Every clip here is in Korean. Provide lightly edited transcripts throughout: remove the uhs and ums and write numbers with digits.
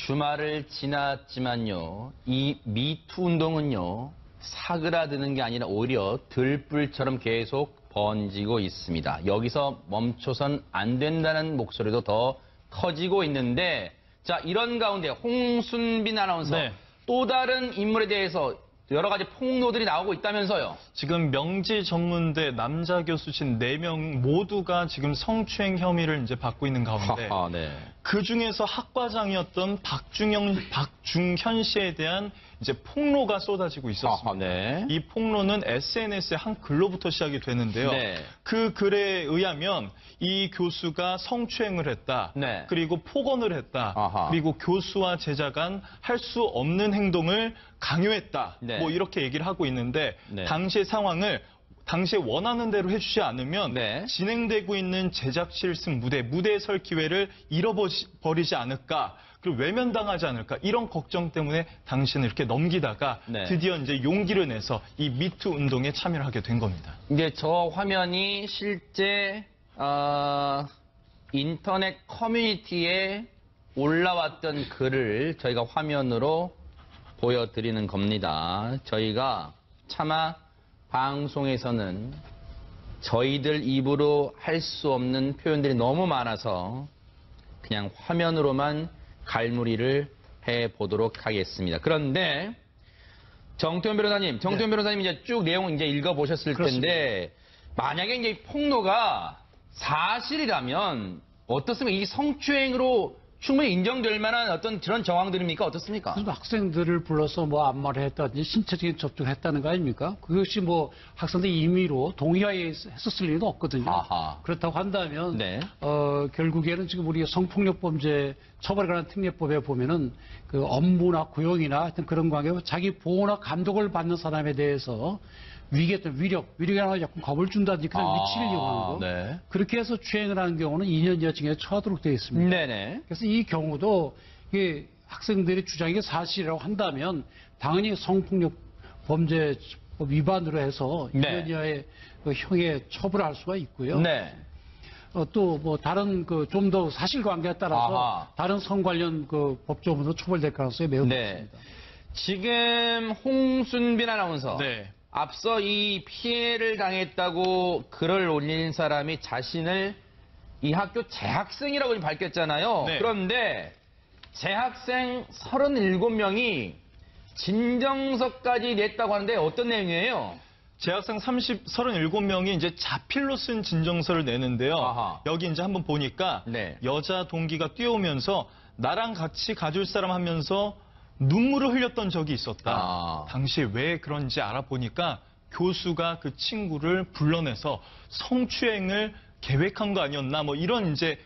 주말을 지났지만요, 이 미투 운동은요, 사그라드는 게 아니라 오히려 들불처럼 계속 번지고 있습니다. 여기서 멈춰선 안 된다는 목소리도 더 커지고 있는데, 자, 이런 가운데 홍순빈 아나운서, 네. 또 다른 인물에 대해서 여러 가지 폭로들이 나오고 있다면서요? 지금 명지 전문대 남자 교수진 4명 모두가 지금 성추행 혐의를 이제 받고 있는 가운데 네. 그 중에서 학과장이었던 박중현 씨에 대한 이제 폭로가 쏟아지고 있었습니다. 네. 이 폭로는 SNS의 한 글로부터 시작이 되는데요. 네. 그 글에 의하면 이 교수가 성추행을 했다. 네. 그리고 폭언을 했다. 아하. 그리고 교수와 제자 간 할 수 없는 행동을 강요했다. 네. 뭐 이렇게 얘기를 하고 있는데 네. 당시의 상황을 당시에 원하는 대로 해주지 않으면 네. 진행되고 있는 제작 실습 무대에 설 기회를 잃어버리지 않을까, 그리고 외면당하지 않을까, 이런 걱정 때문에 당시는 이렇게 넘기다가 네. 드디어 이제 용기를 내서 이 미투 운동에 참여를 하게 된 겁니다. 이제 저 화면이 실제 인터넷 커뮤니티에 올라왔던 글을 저희가 화면으로 보여드리는 겁니다. 저희가 차마 방송에서는 저희들 입으로 할 수 없는 표현들이 너무 많아서 그냥 화면으로만 갈무리를 해보도록 하겠습니다. 그런데 정태훈 변호사님 이제 쭉 내용 이제 읽어보셨을 그렇습니다. 텐데, 만약에 이제 이 폭로가 사실이라면 어떻습니까? 이 성추행으로 충분히 인정될 만한 어떤 그런 정황들입니까? 어떻습니까? 그래서 학생들을 불러서 뭐 안마를 했다든지 신체적인 접촉을 했다는 거 아닙니까? 그것이 뭐 학생들 임의로 동의하에 했었을 리는 없거든요. 아하. 그렇다고 한다면 네. 결국에는 지금 우리 성폭력 범죄 처벌에 관한 특례법에 보면은 그 업무나 고용이나 하여튼 그런 관계, 자기 보호나 감독을 받는 사람에 대해서 위력이 하나 자꾸 겁을 준다든지 그런 위치를 이용하는 거. 네. 그렇게 해서 추행을 하는 경우는 2년 이하 징역에 처하도록 되어 있습니다. 네네. 그래서 이 경우도 이게 학생들이 주장이 사실이라고 한다면 당연히 성폭력 범죄 위반으로 해서 네. 2년 이하의 그 형에 처벌할 수가 있고요. 네. 또 뭐 다른 그 좀 더 사실관계에 따라서 아하. 다른 성 관련 그 법조문도 처벌될 가능성이 매우 네. 높습니다. 지금 홍순빈 아나운서. 네. 앞서 이 피해를 당했다고 글을 올린 사람이 자신을 이 학교 재학생이라고 밝혔잖아요. 네. 그런데 재학생 37명이 진정서까지 냈다고 하는데 어떤 내용이에요? 재학생 37명이 이제 자필로 쓴 진정서를 내는데요. 아하. 여기 이제 한번 보니까 네. 여자 동기가 뛰어오면서 나랑 같이 가줄 사람 하면서 눈물을 흘렸던 적이 있었다. 당시에 왜 그런지 알아보니까 교수가 그 친구를 불러내서 성추행을 계획한 거 아니었나, 뭐 이런 이제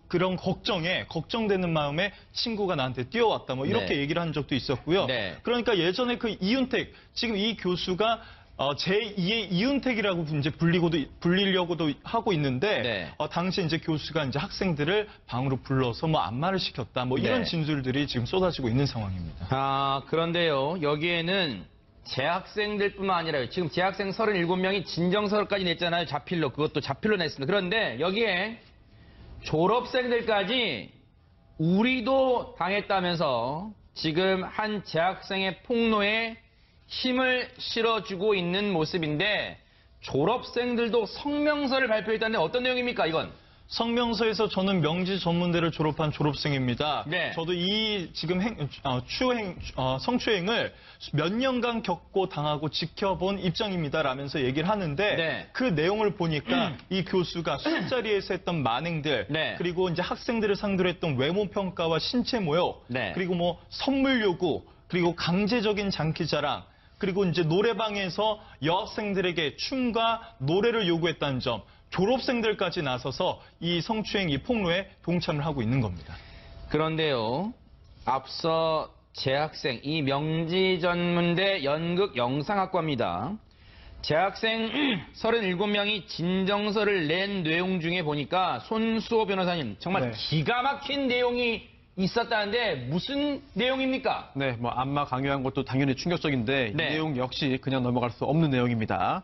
그런 걱정되는 마음에 친구가 나한테 뛰어왔다, 뭐 이렇게 네. 얘기를 한 적도 있었고요. 네. 그러니까 예전에 그 이윤택, 지금 이 교수가 제2의 이윤택이라고 이제 불리려고도 하고 있는데, 네. 당시 이제 교수가 이제 학생들을 방으로 불러서 뭐 안마를 시켰다, 뭐 이런 네. 진술들이 지금 쏟아지고 있는 상황입니다. 그런데요, 여기에는 재학생들뿐만 아니라 지금 재학생 37명이 진정서까지 냈잖아요. 자필로. 그것도 자필로 냈습니다. 그런데 여기에 졸업생들까지 우리도 당했다면서 지금 한 재학생의 폭로에 힘을 실어주고 있는 모습인데, 졸업생들도 성명서를 발표했다는데 어떤 내용입니까, 이건? 성명서에서 저는 명지 전문대를 졸업한 졸업생입니다. 네. 저도 이 지금 성추행을 몇 년간 겪고 당하고 지켜본 입장입니다 라면서 얘기를 하는데, 네. 그 내용을 보니까 이 교수가 술자리에서 했던 만행들, 네. 그리고 이제 학생들을 상대로 했던 외모평가와 신체 모욕, 네. 그리고 뭐 선물 요구, 그리고 강제적인 장기자랑, 그리고 이제 노래방에서 여학생들에게 춤과 노래를 요구했다는 점, 졸업생들까지 나서서 이 성추행, 이 폭로에 동참을 하고 있는 겁니다. 그런데요, 앞서 재학생, 이 명지전문대 연극영상학과입니다. 재학생 37명이 진정서를 낸 내용 중에 보니까 손수호 변호사님, 정말 네. 기가 막힌 내용이 있었다는데 무슨 내용입니까? 네, 뭐 안마 강요한 것도 당연히 충격적인데 네. 이 내용 역시 그냥 넘어갈 수 없는 내용입니다.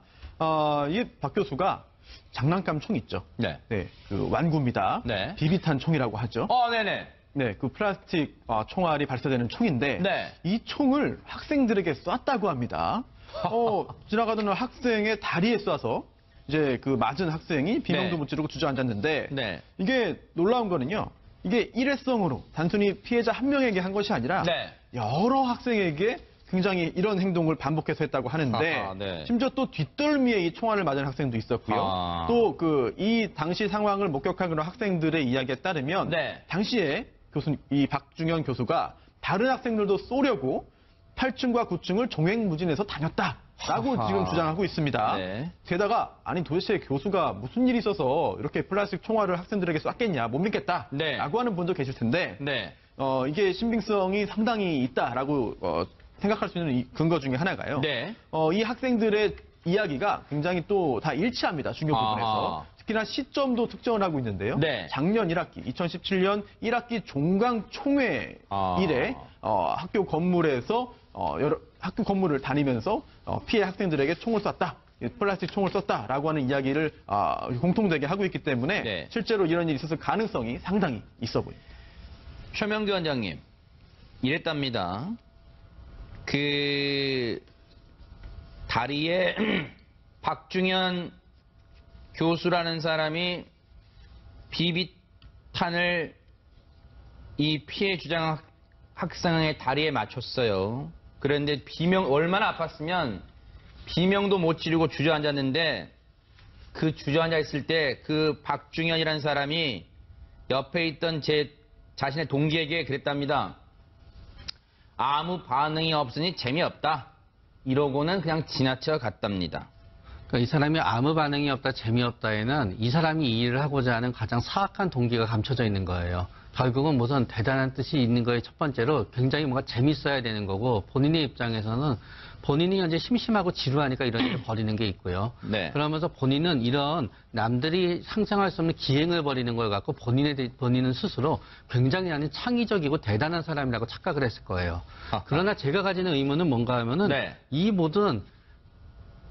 이 박 교수가 장난감 총 있죠. 네. 네, 그 완구입니다. 네. 비비탄 총이라고 하죠. 네네. 네, 그 플라스틱 총알이 발사되는 총인데 네. 이 총을 학생들에게 쐈다고 합니다. 지나가던 학생의 다리에 쏴서 이제 그 맞은 학생이 비명도 네. 못 지르고 주저앉았는데 네. 이게 놀라운 거는요. 이게 일회성으로 단순히 피해자 한 명에게 한 것이 아니라 네. 여러 학생에게 굉장히 이런 행동을 반복해서 했다고 하는데 아하, 네. 심지어 또 뒷덜미에 이 총알을 맞은 학생도 있었고요. 아. 또 이 당시 상황을 목격한 그런 학생들의 이야기에 따르면 네. 당시에 이 박중현 교수가 다른 학생들도 쏘려고 8층과 9층을 종횡무진해서 다녔다라고 하하. 지금 주장하고 있습니다. 네. 게다가 아니 도대체 교수가 무슨 일이 있어서 이렇게 플라스틱 총알을 학생들에게 쐈겠냐 못 믿겠다라고 네. 하는 분도 계실 텐데 네. 이게 신빙성이 상당히 있다라고 생각할 수 있는 이 근거 중에 하나가요. 네. 이 학생들의 이야기가 굉장히 또 다 일치합니다. 중요 부분에서. 아하. 특히나 시점도 특정을 하고 있는데요. 네. 작년 1학기, 2017년 1학기 종강 총회 아. 이래 학교 건물에서 학교 건물을 다니면서 피해 학생들에게 총을 쐈다. 플라스틱 총을 썼다라고 하는 이야기를 공통되게 하고 있기 때문에 네. 실제로 이런 일이 있었을 가능성이 상당히 있어 보입니다. 최명규 원장님, 이랬답니다. 그 다리에 박중현 교수라는 사람이 비비탄을 이 피해 주장 학생의 다리에 맞췄어요. 그런데 얼마나 아팠으면 비명도 못 지르고 주저앉았는데 그 주저앉아 있을 때 그 박중현이라는 사람이 옆에 있던 자신의 동기에게 그랬답니다. 아무 반응이 없으니 재미없다. 이러고는 그냥 지나쳐 갔답니다. 그러니까 이 사람이 아무 반응이 없다, 재미없다에는 이 사람이 이 일을 하고자 하는 가장 사악한 동기가 감춰져 있는 거예요. 결국은 무슨 대단한 뜻이 있는 거에 첫 번째로 굉장히 뭔가 재밌어야 되는 거고 본인의 입장에서는 본인이 현재 심심하고 지루하니까 이런 일을 벌이는 게 있고요. 네. 그러면서 본인은 이런 남들이 상상할 수 없는 기행을 벌이는 걸 갖고 본인은 스스로 굉장히 나는 창의적이고 대단한 사람이라고 착각을 했을 거예요. 그러나 제가 가지는 의문은 뭔가 하면은 네. 이 모든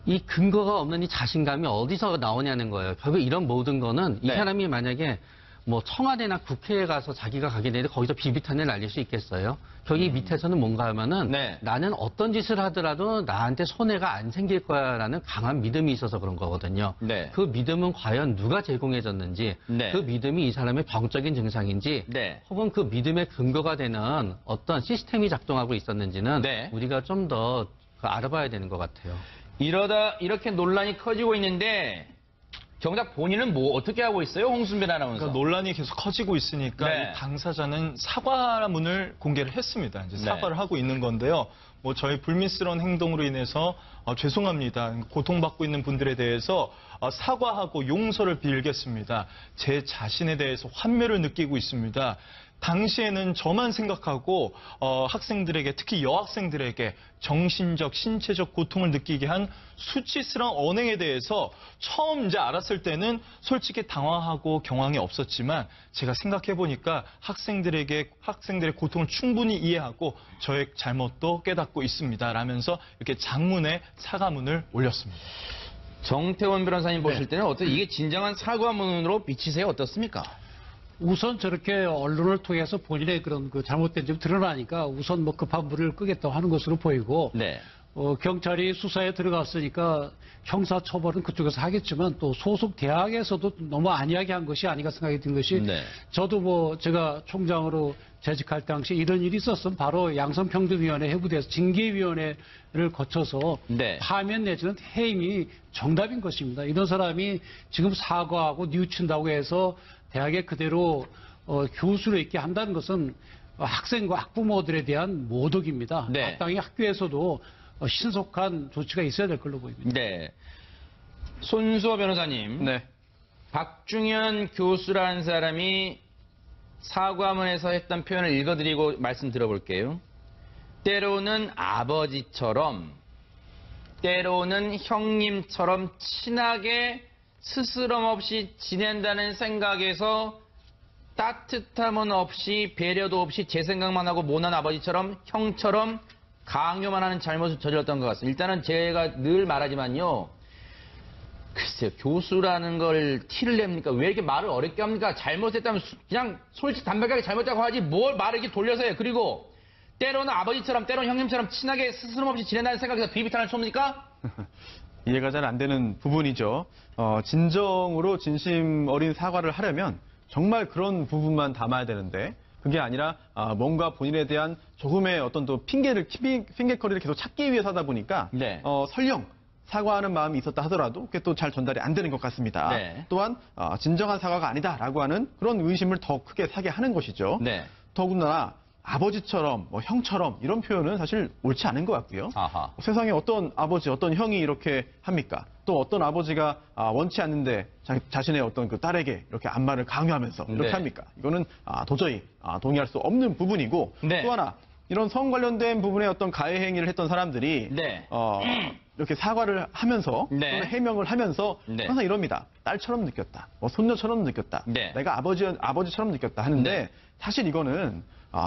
이 근거가 없는 이 자신감이 어디서 나오냐는 거예요. 결국 이런 모든 거는 이 네. 사람이 만약에 뭐 청와대나 국회에 가서 자기가 가게 되는데 거기서 비비탄을 날릴 수 있겠어요? 저기 밑에서는 뭔가 하면은 네. 나는 어떤 짓을 하더라도 나한테 손해가 안 생길 거야라는 강한 믿음이 있어서 그런 거거든요. 네. 그 믿음은 과연 누가 제공해줬는지, 네. 그 믿음이 이 사람의 병적인 증상인지, 네. 혹은 그 믿음의 근거가 되는 어떤 시스템이 작동하고 있었는지는 네. 우리가 좀 더 알아봐야 되는 것 같아요. 이러다 이렇게 논란이 커지고 있는데 정작 본인은 뭐 어떻게 하고 있어요? 홍순배 아나운서. 그러니까 논란이 계속 커지고 있으니까 네. 이 당사자는 사과문을 공개를 했습니다. 이제 네. 사과를 하고 있는 건데요. 뭐 저희 불미스러운 행동으로 인해서 죄송합니다. 고통받고 있는 분들에 대해서 사과하고 용서를 빌겠습니다. 제 자신에 대해서 환멸을 느끼고 있습니다. 당시에는 저만 생각하고 학생들에게 특히 여학생들에게 정신적, 신체적 고통을 느끼게 한 수치스러운 언행에 대해서 처음 이제 알았을 때는 솔직히 당황하고 경황이 없었지만 제가 생각해 보니까 학생들의 고통을 충분히 이해하고 저의 잘못도 깨닫고 있습니다. 라면서 이렇게 장문의 사과문을 올렸습니다. 정태원 변호사님 보실 네. 때는 어떻게 이게 진정한 사과문으로 비치세요? 어떻습니까? 우선 저렇게 언론을 통해서 본인의 그런 그 잘못된 점이 드러나니까 우선 뭐 급한 불을 끄겠다고 하는 것으로 보이고 네. 경찰이 수사에 들어갔으니까 형사 처벌은 그쪽에서 하겠지만 또 소속 대학에서도 너무 안이하게 한 것이 아닌가 생각이 든 것이 네. 저도 뭐 제가 총장으로 재직할 당시 이런 일이 있었으면 바로 양성평등위원회 해부돼서 징계위원회를 거쳐서 네. 파면 내지는 해임이 정답인 것입니다. 이런 사람이 지금 사과하고 뉘우친다고 해서 대학에 그대로 교수로 있게 한다는 것은 학생과 학부모들에 대한 모독입니다. 네. 마땅히 학교에서도 신속한 조치가 있어야 될 걸로 보입니다. 네. 손수호 변호사님. 네. 박중현 교수라는 사람이 사과문에서 했던 표현을 읽어드리고 말씀 들어볼게요. 때로는 아버지처럼, 때로는 형님처럼 친하게 스스럼 없이 지낸다는 생각에서 따뜻함은 없이 배려도 없이 제 생각만 하고 모난 아버지처럼 형처럼 강요만 하는 잘못을 저질렀던 것 같습니다. 일단은 제가 늘 말하지만요. 글쎄요, 교수라는 걸 티를 냅니까? 왜 이렇게 말을 어렵게 합니까? 잘못했다면 그냥 솔직히 담백하게 잘못했다고 하지 뭘 말을 이렇게 돌려서 해요. 그리고 때로는 아버지처럼 때로는 형님처럼 친하게 스스럼없이 지낸다는 생각에서 비비탄을 쏩니까? 이해가 잘 안 되는 부분이죠. 진정으로 진심 어린 사과를 하려면 정말 그런 부분만 담아야 되는데 그게 아니라 뭔가 본인에 대한 조금의 어떤 또 핑계거리를 계속 찾기 위해서 하다 보니까 네. 설령 사과하는 마음이 있었다 하더라도 그게 또 잘 전달이 안 되는 것 같습니다. 네. 또한 진정한 사과가 아니다라고 하는 그런 의심을 더 크게 사게 하는 것이죠. 네. 더군다나 아버지처럼 뭐 형처럼 이런 표현은 사실 옳지 않은 것 같고요. 아하. 세상에 어떤 아버지, 어떤 형이 이렇게 합니까? 또 어떤 아버지가 원치 않는데 자신의 어떤 그 딸에게 이렇게 안마를 강요하면서 이렇게 네. 합니까? 이거는 도저히 동의할 수 없는 부분이고 네. 또 하나 이런 성 관련된 부분에 어떤 가해 행위를 했던 사람들이 네. 이렇게 사과를 하면서 네. 또는 해명을 하면서 네. 항상 이럽니다. 딸처럼 느꼈다. 뭐 손녀처럼 느꼈다. 네. 내가 아버지처럼 느꼈다 하는데 네. 사실 이거는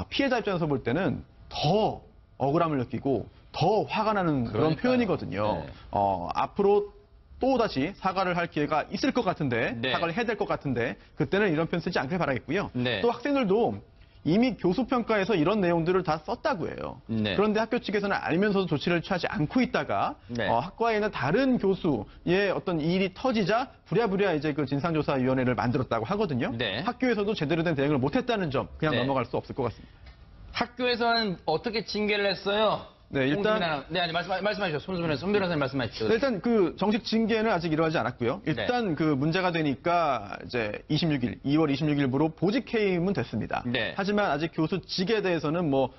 피해자 입장에서 볼 때는 더 억울함을 느끼고 더 화가 나는 그런 그러니까요. 표현이거든요. 네. 앞으로 또다시 사과를 할 기회가 있을 것 같은데 네. 사과를 해야 될 것 같은데 그때는 이런 표현 쓰지 않길 바라겠고요. 네. 또 학생들도 이미 교수평가에서 이런 내용들을 다 썼다고 해요. 네. 그런데 학교 측에서는 알면서도 조치를 취하지 않고 있다가 네. 학과에 있는 다른 교수의 어떤 일이 터지자 부랴부랴 이제 그 진상조사위원회를 만들었다고 하거든요. 네. 학교에서도 제대로 된 대응을 못했다는 점 그냥 네. 넘어갈 수 없을 것 같습니다. 학교에서는 어떻게 징계를 했어요? 네, 일단 말씀하시죠. 손 변호사님 말씀하시죠. 일단 그 정식 징계는 아직 이루어지지 않았고요. 일단 그 문제가 되니까 이제 2월 26일부로 보직 해임은 됐습니다. 네. 하지만 아직 교수직에 대해서는 뭐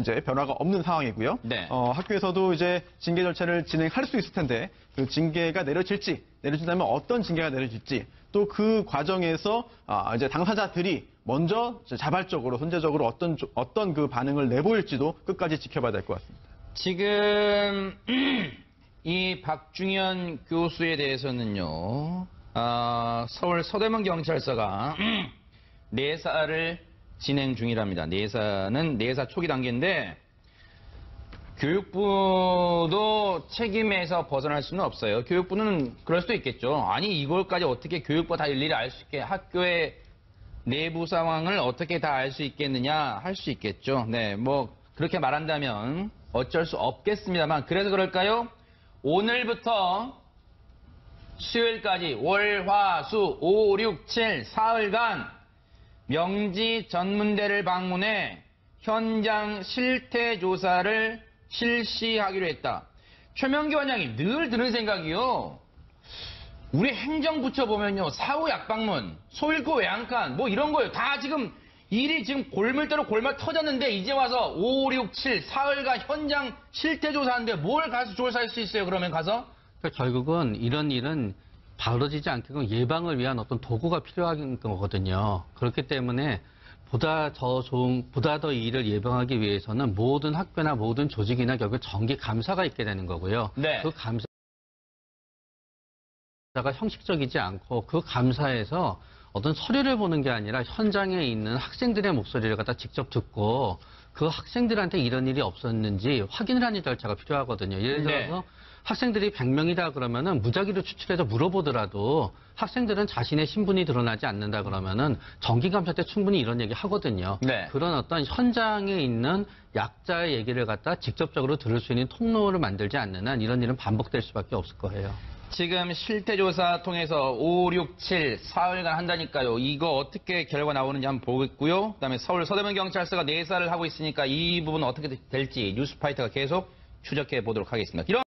이제 변화가 없는 상황이고요. 네. 학교에서도 이제 징계 절차를 진행할 수 있을 텐데 그 징계가 내려진다면 어떤 징계가 내려질지 또 그 과정에서 이제 당사자들이 먼저 자발적으로 선제적으로 어떤 그 반응을 내보일지도 끝까지 지켜봐야 될 것 같습니다. 지금 이 박중현 교수에 대해서는요, 서울 서대문 경찰서가 내사를 진행 중이랍니다. 내사 초기 단계인데 교육부도 책임에서 벗어날 수는 없어요. 교육부는 그럴 수도 있겠죠. 아니 이걸까지 어떻게 교육부가 다 일일이 알 수 있게 학교의 내부 상황을 어떻게 다 알 수 있겠느냐 할 수 있겠죠. 네, 뭐 그렇게 말한다면 어쩔 수 없겠습니다만 그래서 그럴까요? 오늘부터 수요일까지 월, 화, 수, 5, 6, 7, 사흘간 명지 전문대를 방문해 현장 실태 조사를 실시하기로 했다. 최명기 원장이 늘 드는 생각이요. 우리 행정부처 보면요. 사후 약방문, 소잃고 외양간 뭐 이런 거예요. 다 지금 일이 지금 골물대로 골말 터졌는데 이제 와서 5, 6, 7, 사흘간 현장 실태 조사하는데 뭘 가서 조사할 수 있어요? 그러면 가서? 그러니까 결국은 이런 일은 벌어지지 않게끔 예방을 위한 어떤 도구가 필요한 거거든요. 그렇기 때문에 보다 더 이 일을 예방하기 위해서는 모든 학교나 모든 조직이나 결국 정기 감사가 있게 되는 거고요. 네. 그 감사가 형식적이지 않고 그 감사에서 어떤 서류를 보는 게 아니라 현장에 있는 학생들의 목소리를 갖다 직접 듣고 그 학생들한테 이런 일이 없었는지 확인을 하는 절차가 필요하거든요. 예를 들어서 학생들이 100명이다 그러면은 무작위로 추출해서 물어보더라도 학생들은 자신의 신분이 드러나지 않는다 그러면은 정기감사 때 충분히 이런 얘기 하거든요. 네. 그런 어떤 현장에 있는 약자의 얘기를 갖다 직접적으로 들을 수 있는 통로를 만들지 않는 한 이런 일은 반복될 수밖에 없을 거예요. 지금 실태조사 통해서 5, 6, 7, 사흘간 한다니까요. 이거 어떻게 결과 나오는지 한번 보겠고요. 그다음에 서울 서대문 경찰서가 내사를 하고 있으니까 이 부분 어떻게 될지 뉴스파이터가 계속 추적해 보도록 하겠습니다.